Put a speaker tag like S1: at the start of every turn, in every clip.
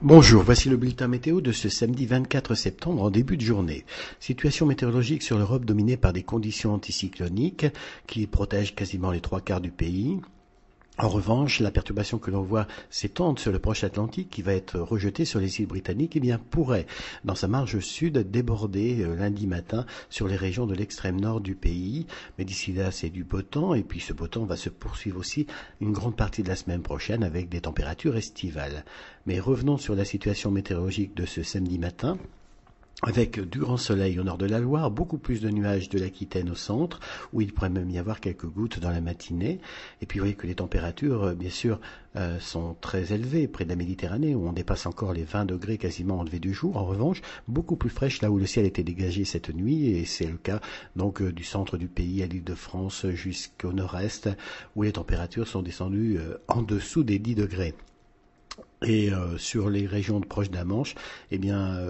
S1: Bonjour, voici le bulletin météo de ce samedi 24 septembre en début de journée. Situation météorologique sur l'Europe dominée par des conditions anticycloniques qui protègent quasiment les trois quarts du pays. En revanche, la perturbation que l'on voit s'étendre sur le proche Atlantique, qui va être rejetée sur les îles britanniques, pourrait, dans sa marge sud, déborder lundi matin sur les régions de l'extrême nord du pays. Mais d'ici là, c'est du beau temps, et puis ce beau temps va se poursuivre aussi une grande partie de la semaine prochaine avec des températures estivales. Mais revenons sur la situation météorologique de ce samedi matin. Avec du grand soleil au nord de la Loire, beaucoup plus de nuages de l'Aquitaine au centre, où il pourrait même y avoir quelques gouttes dans la matinée. Et puis vous voyez que les températures, bien sûr, sont très élevées près de la Méditerranée, où on dépasse encore les 20 degrés quasiment en lever du jour. En revanche, beaucoup plus fraîche là où le ciel était dégagé cette nuit, et c'est le cas donc du centre du pays à l'Île-de-France jusqu'au nord-est, où les températures sont descendues en dessous des 10 degrés. Et sur les régions proches de la Manche,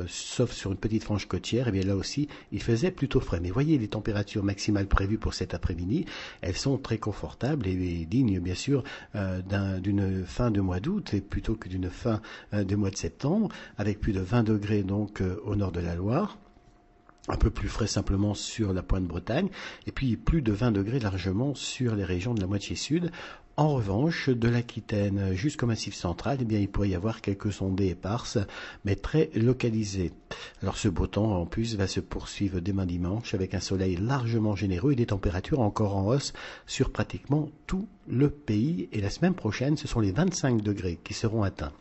S1: sauf sur une petite frange côtière, là aussi, il faisait plutôt frais. Mais voyez les températures maximales prévues pour cet après-midi, elles sont très confortables et dignes, bien sûr, d'une fin de mois d'août plutôt que d'une fin de mois de septembre, avec plus de 20 degrés donc au nord de la Loire. Un peu plus frais simplement sur la pointe Bretagne, et puis plus de 20 degrés largement sur les régions de la moitié sud. En revanche, de l'Aquitaine jusqu'au Massif central, il pourrait y avoir quelques ondées éparses, mais très localisées. Alors ce beau temps, en plus, va se poursuivre demain dimanche avec un soleil largement généreux et des températures encore en hausse sur pratiquement tout le pays. Et la semaine prochaine, ce sont les 25 degrés qui seront atteints.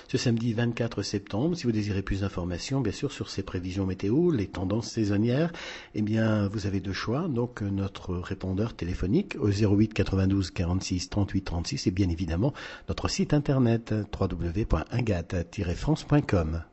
S1: Ce samedi 24 septembre, si vous désirez plus d'informations, bien sûr, sur ces prévisions météo, les tendances saisonnières, vous avez deux choix. Donc, notre répondeur téléphonique au 08 92 46 38 36 et bien évidemment, notre site internet www.ingat-france.com.